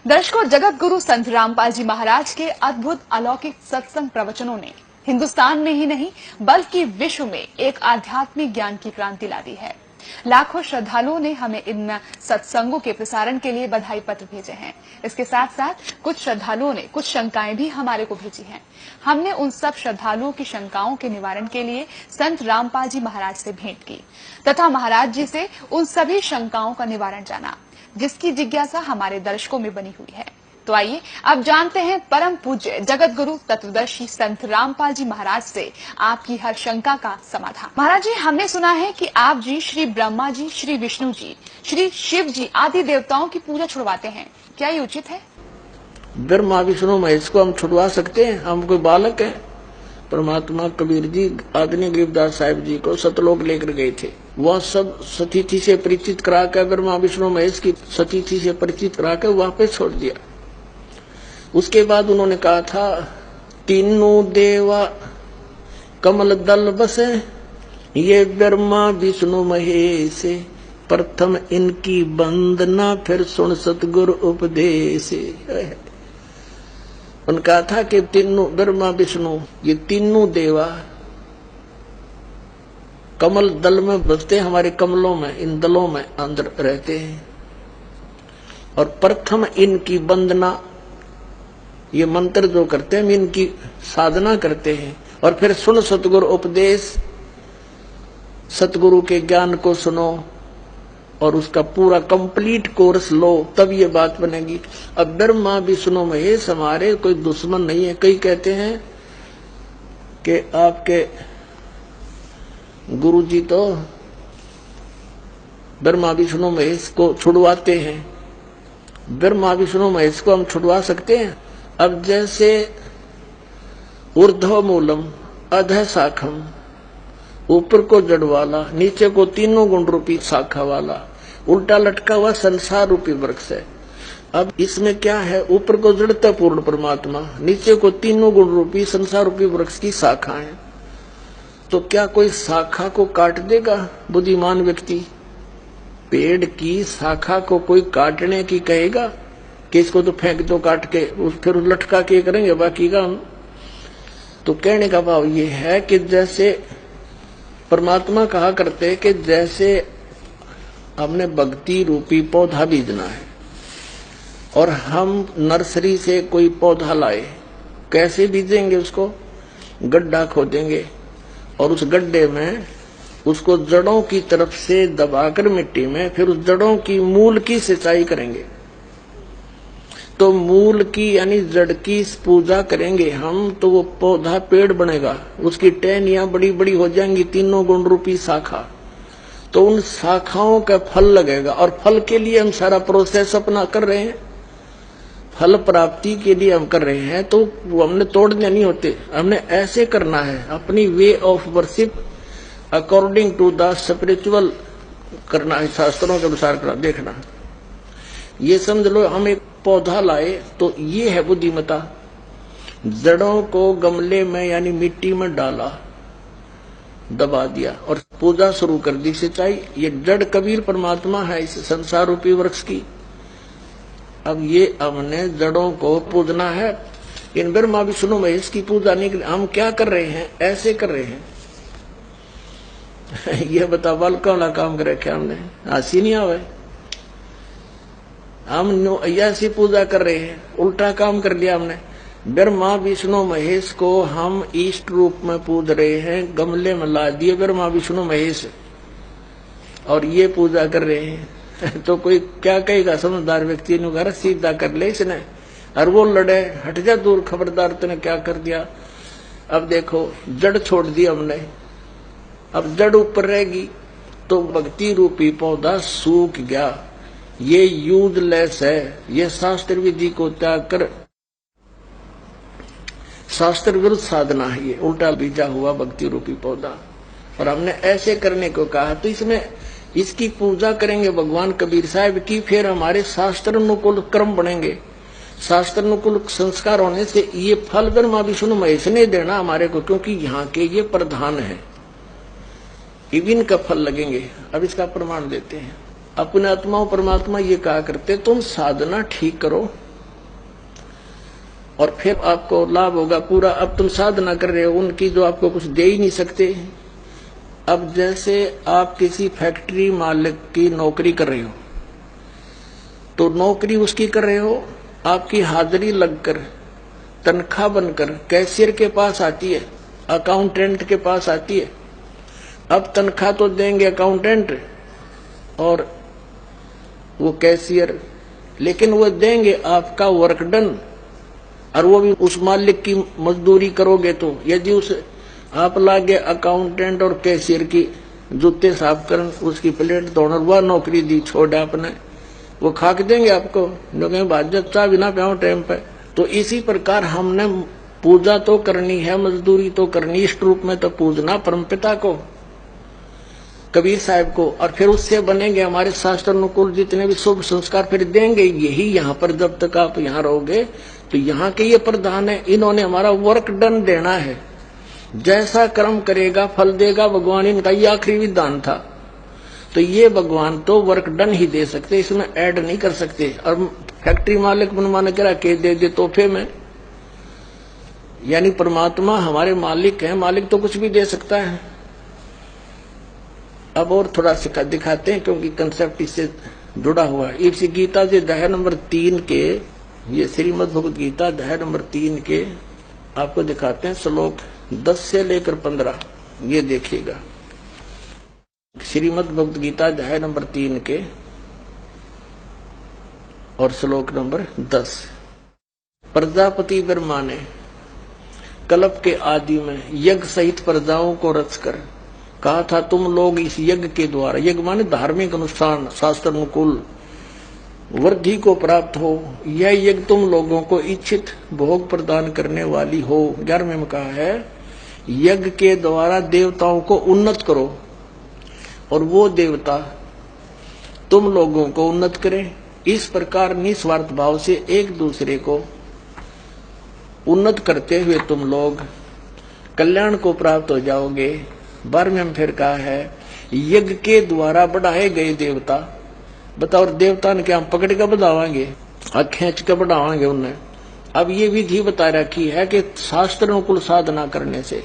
दर्शकों, जगत गुरु संत रामपाल जी महाराज के अद्भुत अलौकिक सत्संग प्रवचनों ने हिंदुस्तान में ही नहीं बल्कि विश्व में एक आध्यात्मिक ज्ञान की क्रांति ला दी है। लाखों श्रद्धालुओं ने हमें इन सत्संगों के प्रसारण के लिए बधाई पत्र भेजे हैं। इसके साथ साथ कुछ श्रद्धालुओं ने कुछ शंकाएं भी हमारे को भेजी हैं। हमने उन सब श्रद्धालुओं की शंकाओं के निवारण के लिए संत रामपाल जी महाराज से भेंट की तथा महाराज जी से उन सभी शंकाओं का निवारण जाना, जिसकी जिज्ञासा हमारे दर्शकों में बनी हुई है। तो आइए अब जानते हैं परम पूज्य जगत गुरु तत्वदर्शी संत रामपाल जी महाराज से आपकी हर शंका का समाधान। महाराज जी, हमने सुना है कि आप जी श्री ब्रह्मा जी, श्री विष्णु जी, श्री शिव जी आदि देवताओं की पूजा छुड़वाते हैं, क्या ये उचित है? ब्रह्मा विष्णु महेश को हम छुड़वा सकते हैं? हम कोई बालक है? परमात्मा कबीर जी आदरणीय गरीबदास साहिब जी को सतलोक लेकर गए थे। वह सब सतीथि से परिचित कराकर ब्रह्मा विष्णु महेश की सतीथि से परिचित कराकर वापस छोड़ दिया। उसके बाद उन्होंने कहा था, तीनों देवा कमल दल बसे, ये ब्रह्मा विष्णु महेश, प्रथम इनकी वंदना फिर सुन सतगुरु उपदेश। उन्होंने कहा था कि तीनों ब्रह्मा विष्णु ये तीनों देवा कमल दल में बसते, हमारे कमलों में, इन दलों में अंदर रहते हैं, और प्रथम इनकी वंदना, ये मंत्र जो करते हैं इनकी साधना करते हैं, और फिर सुन सतगुरु उपदेश, सतगुरु के ज्ञान को सुनो और उसका पूरा कंप्लीट कोर्स लो, तब ये बात बनेगी। अब ब्रह्मा विष्णु महेश हमारे कोई दुश्मन नहीं है। कई कहते हैं कि आपके गुरु जी तो ब्रह्मा विष्णु महेश को छुड़वाते हैं। ब्रह्मा विष्णु महेश को हम छुड़वा सकते हैं? अब जैसे ऊर्ध्व मूलम अधः शाखम, ऊपर को जड़ वाला, नीचे को तीनों गुण रूपी शाखा वाला, उल्टा लटका हुआ संसार रूपी वृक्ष है। अब इसमें क्या है? ऊपर को जड़ता पूर्ण परमात्मा, नीचे को तीनों गुण रूपी संसार रूपी वृक्ष की शाखा है। तो क्या कोई शाखा को काट देगा बुद्धिमान व्यक्ति? पेड़ की शाखा को कोई काटने की कहेगा कि इसको तो फेंक दो काट के, फिर लटका के करेंगे बाकी का? तो कहने का भाव ये है कि जैसे परमात्मा कहा करते कि जैसे हमने भक्ति रूपी पौधा बीजना है और हम नर्सरी से कोई पौधा लाए, कैसे बीजेंगे? उसको गड्ढा खोदेंगे और उस गड्ढे में उसको जड़ों की तरफ से दबाकर मिट्टी में, फिर उस जड़ों की मूल की सिंचाई करेंगे। तो मूल की यानी जड़ की पूजा करेंगे हम, तो वो पौधा पेड़ बनेगा, उसकी टहनियां बड़ी बड़ी हो जाएंगी, तीनों गुण रूपी शाखा। तो उन शाखाओं का फल लगेगा, और फल के लिए हम सारा प्रोसेस अपना कर रहे हैं, फल प्राप्ति के लिए हम कर रहे हैं। तो वो हमने तोड़ने नहीं होते, हमने ऐसे करना है, अपनी way of worship according to the spiritual करना है, शास्त्रों के अनुसार करना। देखना, ये समझ लो हम एक पौधा लाए तो ये है बुद्धिमता। जड़ों को गमले में यानी मिट्टी में डाला, दबा दिया और पूजा शुरू कर दी, सिंचाई। ये जड़ कबीर परमात्मा है इस संसार रूपी वृक्ष की। अब ये हमने जड़ों को पूजना है। इन ब्रह्मा विष्णु महेश की पूजा नहीं कर, हम क्या कर रहे हैं? ऐसे कर रहे हैं। ये बता, बालका वाला काम करे क्या हमने? हंसी नहीं आवे? हम ऐसी पूजा कर रहे हैं, उल्टा काम कर लिया हमने। ब्रह्मा विष्णु महेश को हम इष्ट रूप में पूज रहे हैं, गमले में ला दिए ब्रह्मा विष्णु महेश और ये पूजा कर रहे हैं। तो कोई क्या कहेगा? समझदार व्यक्ति ने घर सीधा कर ले इसने, और वो लड़े, हट जा दूर, खबरदार तूने क्या कर दिया। अब देखो, जड़ छोड़ दी हमने, अब जड़ ऊपर रहेगी तो भक्ति रूपी पौधा सूख गया। ये यूजलेस है, ये शास्त्र विधि को त्याग कर शास्त्र विरुद्ध साधना है, ये उल्टा बीजा हुआ भक्ति रूपी पौधा। और हमने ऐसे करने को कहा, तो इसमें इसकी पूजा करेंगे भगवान कबीर साहब की, फिर हमारे शास्त्र अनुकूल कर्म बनेंगे। शास्त्र अनुकूल संस्कार होने से ये फल ब्रह्मा विष्णु महेश ने देना हमारे को, क्योंकि यहाँ के ये प्रधान है, इविन का फल लगेंगे। अब इसका प्रमाण देते हैं। अपने आत्मा परमात्मा ये कहा करते, तुम साधना ठीक करो, और फिर आपको लाभ होगा पूरा। अब तुम साधना कर रहे हो उनकी जो आपको कुछ दे ही नहीं सकते। अब जैसे आप किसी फैक्ट्री मालिक की नौकरी कर रहे हो, तो नौकरी उसकी कर रहे हो, आपकी हाजिरी लगकर तनख्वाह बनकर कैशियर के पास आती है, अकाउंटेंट के पास आती है। अब तनख्वाह तो देंगे अकाउंटेंट और वो कैशियर, लेकिन वो देंगे आपका वर्क डन, और वो भी उस मालिक की मजदूरी करोगे। तो यदि उस आप लागे अकाउंटेंट और कैशियर की जूते साफ कर, उसकी प्लेट धोना, वह नौकरी दी छोड़ आपने, वो खाक देंगे आपको, जो कहीं बाजत चाह बिना पाओ टाइम पे। तो इसी प्रकार हमने पूजा तो करनी है, मजदूरी तो करनी, इष्ट रूप में तो पूजना परमपिता को, कबीर साहब को, और फिर उससे बनेंगे हमारे शास्त्र अनुकूल जितने भी शुभ संस्कार फिर देंगे। यही यहाँ पर जब तक आप यहाँ रहोगे तो यहाँ के ये प्रधान है, इन्होंने हमारा वर्क डन देना है। जैसा कर्म करेगा फल देगा भगवान, इनका ये आखिरी विधान था। तो ये भगवान तो वर्क डन ही दे सकते, इसमें ऐड नहीं कर सकते। और फैक्ट्री मालिक मनमाना करा के दे तोहफे में, यानी परमात्मा हमारे मालिक हैं, मालिक तो कुछ भी दे सकता है। अब और थोड़ा सा दिखाते हैं क्योंकि कंसेप्ट इससे जुड़ा हुआ है। इसी गीता जी अध्याय नंबर 3 के, ये श्रीमद् भगवद गीता अध्याय नंबर 3 के आपको दिखाते हैं श्लोक 10 से लेकर 15। ये देखिएगा, श्रीमद् भगवद गीता अध्याय नंबर 3 के और श्लोक नंबर 10। प्रजापति ब्रह्मा ने कल्प के आदि में यज्ञ सहित प्रजाओं को रचकर कहा था, तुम लोग इस यज्ञ के द्वारा, यज्ञ माने धार्मिक अनुष्ठान शास्त्र अनुकूल वृद्धि को प्राप्त हो। यह यज्ञ तुम लोगों को इच्छित भोग प्रदान करने वाली हो। 11वें में कहा है, यज्ञ के द्वारा देवताओं को उन्नत करो और वो देवता तुम लोगों को उन्नत करें। इस प्रकार निस्वार्थ भाव से एक दूसरे को उन्नत करते हुए तुम लोग कल्याण को प्राप्त हो जाओगे। 12वें में फिर कहा है, यज्ञ के द्वारा बढ़ाए गए देवता, बताओ देवता ने क्या हम पकड़ कर बढ़ावांगे, खींच कर बढ़ावांगे उन्हें। अब ये विधि बता रखी है कि शास्त्र अनुकूल साधना करने से,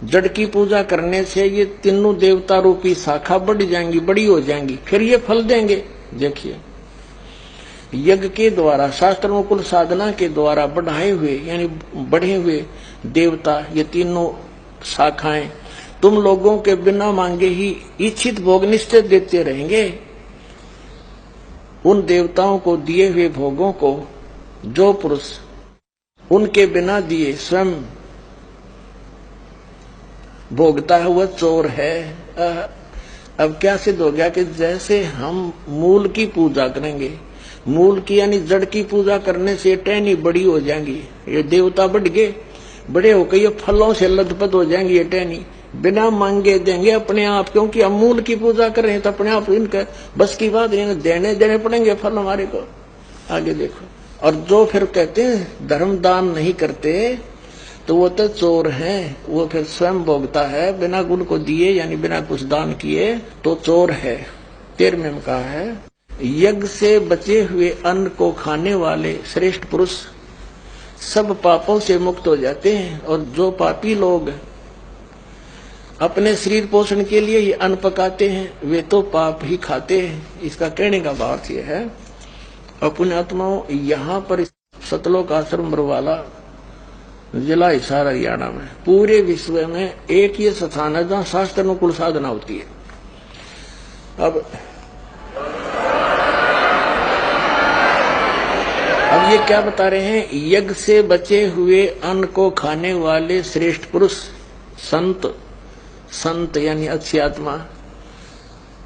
जड़ की पूजा करने से ये तीनों देवता रूपी शाखा बढ़ जाएंगी, बड़ी हो जाएंगी, फिर ये फल देंगे। देखिए, यज्ञ के द्वारा शास्त्र अनुकूल साधना के द्वारा बढ़ाए हुए यानी बढ़े हुए देवता, ये तीनों शाखाएं तुम लोगों के बिना मांगे ही इच्छित भोग निश्चित देते रहेंगे। उन देवताओं को दिए हुए भोगों को जो पुरुष उनके बिना दिए स्वयं भोगता है वह चोर है। अब क्या सिद्ध हो गया कि जैसे हम मूल की पूजा करेंगे, मूल की यानी जड़ की पूजा करने से टहनी बड़ी हो जाएंगी, ये देवता बढ़ गए, बड़े होकर ये फलों से लथपथ हो जाएंगी, ये टहनी बिना मांगे देंगे अपने आप, क्योंकि हम मूल की पूजा कर रहे हैं तो अपने आप इनका बस की बात नहीं, देने पड़ेंगे फल हमारे को। आगे देखो, और जो फिर कहते हैं धर्म दान नहीं करते तो वो तो चोर हैं, वो फिर स्वयं भोगता है बिना गुण को दिए यानी बिना कुछ दान किए तो चोर है। 13वें में कहा है, यज्ञ से बचे हुए अन्न को खाने वाले श्रेष्ठ पुरुष सब पापों से मुक्त हो जाते हैं। और जो पापी लोग अपने शरीर पोषण के लिए ये अन्न पकाते हैं वे तो पाप ही खाते हैं। इसका कहने का भाव यह है, अपने आत्माओं यहाँ पर सतलोक आश्रम बरवाला जिला हिसार हरियाणा में पूरे विश्व में एक ये स्थान है जहाँ शास्त्र अनुकूल साधना होती है। अब ये क्या बता रहे हैं, यज्ञ से बचे हुए अन्न को खाने वाले श्रेष्ठ पुरुष संत यानी अच्छी आत्मा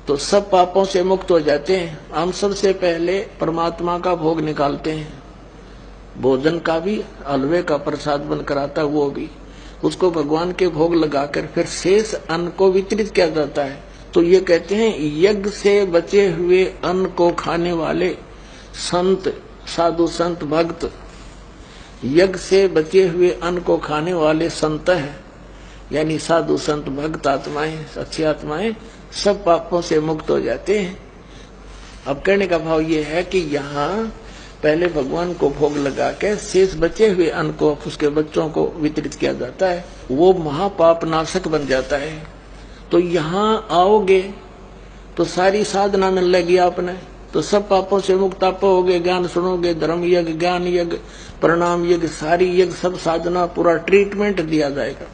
तो सब पापों से मुक्त हो जाते हैं। हम सबसे पहले परमात्मा का भोग निकालते हैं, भोजन का भी, हलवे का प्रसाद बनकर आता है वो भी, उसको भगवान के भोग लगाकर फिर शेष अन्न को वितरित किया जाता है। तो ये कहते हैं यज्ञ से बचे हुए अन्न को खाने वाले संत, साधु संत भक्त, यज्ञ से बचे हुए अन्न को खाने वाले संत है यानी साधु संत भक्त आत्माएं, अच्छी आत्माएं सब पापों से मुक्त हो जाते हैं। अब कहने का भाव ये है कि यहाँ पहले भगवान को भोग लगा के शेष बचे हुए अन्न को उसके बच्चों को वितरित किया जाता है, वो महापाप नाशक बन जाता है। तो यहाँ आओगे तो सारी साधना मिल लेगी आपने, तो सब पापों से मुक्त आप होगे। ज्ञान सुनोगे, धर्म यज्ञ, ज्ञान यज्ञ, प्रणाम यज्ञ, सारी यज्ञ, सब साधना, पूरा ट्रीटमेंट दिया जाएगा।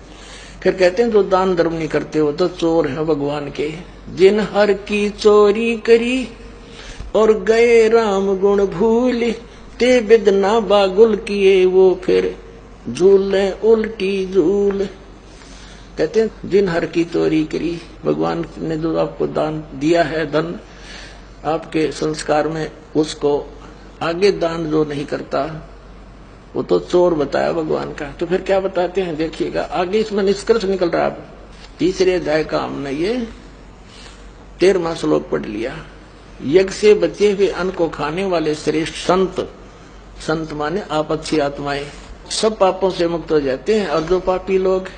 फिर कहते हैं जो दान धर्म नहीं करते हो तो चोर है भगवान के। जिन हर की चोरी करी और गए राम गुण भूल, ते बिदना बागुल किए वो फिर झूले उल्टी झूल। कहते हैं जिन हर की चोरी करी, भगवान ने जो आपको दान दिया है, धन आपके संस्कार में, उसको आगे दान जो नहीं करता वो तो चोर बताया भगवान का। तो फिर क्या बताते हैं देखिएगा आगे, इसमें निष्कर्ष निकल रहा है। तीसरे अध्याय का हमने ये 13वां श्लोक पढ़ लिया। यज्ञ से बचे हुए अन्न को खाने वाले श्रेष्ठ संत, संत माने आप अच्छी आत्माएं, सब पापों से मुक्त हो जाते हैं। और जो पापी लोग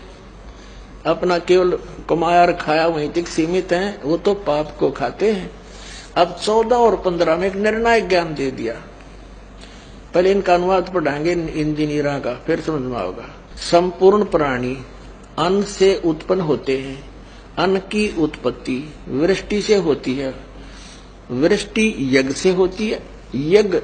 अपना केवल कमाया और खाया वहीं तक सीमित हैं, वो तो पाप को खाते हैं। अब 14 और 15 में एक निर्णायक ज्ञान दे दिया। पहले इनका अनुवाद पढ़ाएंगे इंजीनियरा का, फिर समझ में आएगा। संपूर्ण प्राणी अन्न से उत्पन्न होते हैं। अन्न की उत्पत्ति वृष्टि से होती है, वृष्टि यज्ञ से होती है। यज्ञ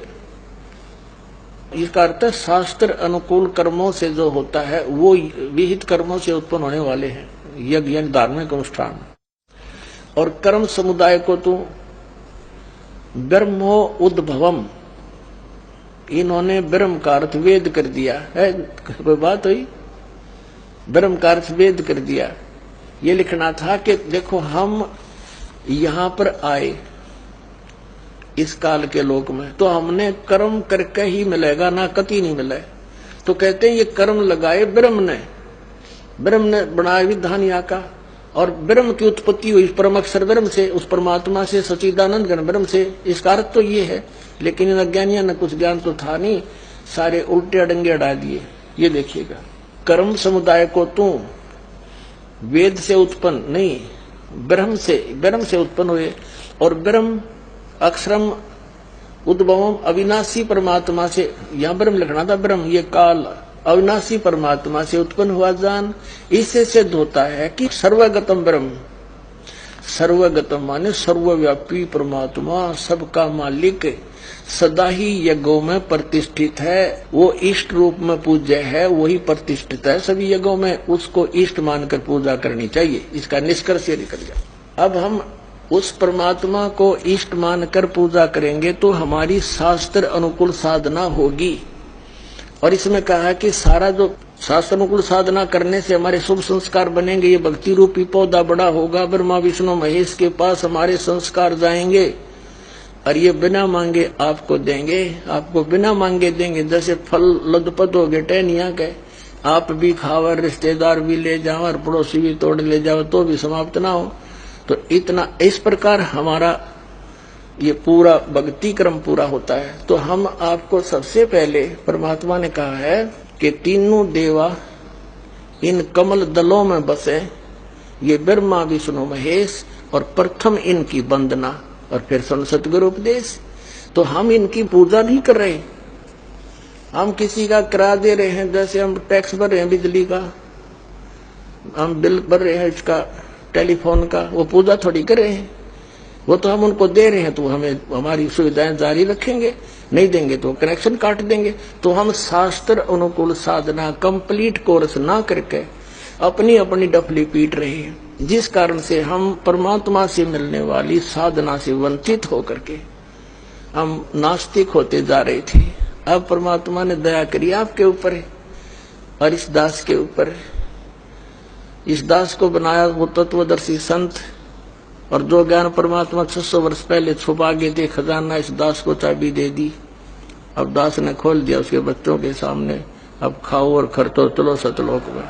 इसका अर्थ शास्त्र अनुकूल कर्मों से जो होता है वो विहित कर्मों से उत्पन्न होने वाले हैं, यज्ञ यानी धार्मिक अनुष्ठान। और कर्म समुदाय को तो ब्रह्मो उद्भवम, इन्होंने ब्रह्म का अर्थ वेद कर दिया है। कोई बात हुई, ब्रह्म का अर्थ वेद कर दिया। ये लिखना था कि देखो हम यहां पर आए इस काल के लोक में, तो हमने कर्म करके ही मिलेगा, ना कति नहीं मिले। तो कहते हैं ये कर्म लगाए ब्रह्म ने बनाया विधान यहाँ का, और ब्रह्म की उत्पत्ति हुई परम अक्षर ब्रह्म से, उस परमात्मा से, सच्चिदानंद घन ब्रह्म से। इसका अर्थ तो ये है, लेकिन इन अज्ञानियों ने कुछ ज्ञान तो था नहीं, सारे उल्टे अडंगे अड़ा दिए। ये देखिएगा, कर्म समुदाय को तू वेद से उत्पन्न नहीं, ब्रह्म से उत्पन्न हुए। और ब्रह्म अक्षरम उद्भवम अविनाशी परमात्मा से, यहां ब्रह्म लिखना था, ब्रह्म ये काल अविनाशी परमात्मा से उत्पन्न हुआ जान। इससे सिद्ध होता है कि सर्वगतम ब्रह्म, सर्वगतम माने सर्वव्यापी परमात्मा, सबका मालिक, सदा ही यज्ञों में प्रतिष्ठित है। वो इष्ट रूप में पूज्य है, वही प्रतिष्ठित है सभी यज्ञों में, उसको इष्ट मानकर पूजा करनी चाहिए। इसका निष्कर्ष ये निकल गया। अब हम उस परमात्मा को इष्ट मानकर पूजा करेंगे तो हमारी शास्त्र अनुकूल साधना होगी। और इसमें कहा है कि सारा जो शास्त्र अनुकूल साधना करने से हमारे शुभ संस्कार बनेंगे। ये भक्ति रूपी पौधा बड़ा होगा, ब्रह्मा विष्णु महेश के पास हमारे संस्कार जाएंगे, और ये बिना मांगे आपको देंगे, आपको बिना मांगे देंगे। जैसे फल लदपत हो गए टहनिया के, आप भी खाओ, रिश्तेदार भी ले जाओ, और पड़ोसी भी तोड़ ले जाओ तो भी समाप्त ना हो। तो इतना इस प्रकार हमारा ये पूरा भक्ति क्रम पूरा होता है। तो हम आपको सबसे पहले परमात्मा ने कहा है कि तीनों देवा इन कमल दलों में बसे, ये ब्रह्मा विष्णु महेश, और प्रथम इनकी वंदना और फिर सतगुरु उपदेश। तो हम इनकी पूजा नहीं कर रहे, हम किसी का किराया दे रहे हैं। जैसे हम टैक्स भर रहे हैं बिजली का, हम बिल भर रहे हैं इसका टेलीफोन का, वो पूजा थोड़ी कर रहे हैं, वो तो हम उनको दे रहे हैं। तो हमें हमारी सुविधाएं जारी रखेंगे, नहीं देंगे तो कनेक्शन काट देंगे। तो हम शास्त्र अनुकूल साधना कंप्लीट कोर्स ना करके अपनी अपनी डफली पीट रहे हैं, जिस कारण से हम परमात्मा से मिलने वाली साधना से वंचित होकर के हम नास्तिक होते जा रहे थे। अब परमात्मा ने दया करी आपके ऊपर और इस दास के ऊपर। इस दास को बनाया वो तत्वदर्शी संत, और जो ज्ञान परमात्मा 600 वर्ष पहले छुपा गए थे खजाना, इस दास को चाबी दे दी। अब दास ने खोल दिया उसके बच्चों के सामने। अब खाओ और खर्चो, चलो सतलोक में।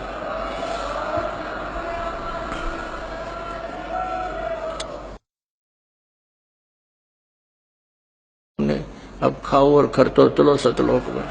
अब खाओ और खर्चो, चलो सतलोक में।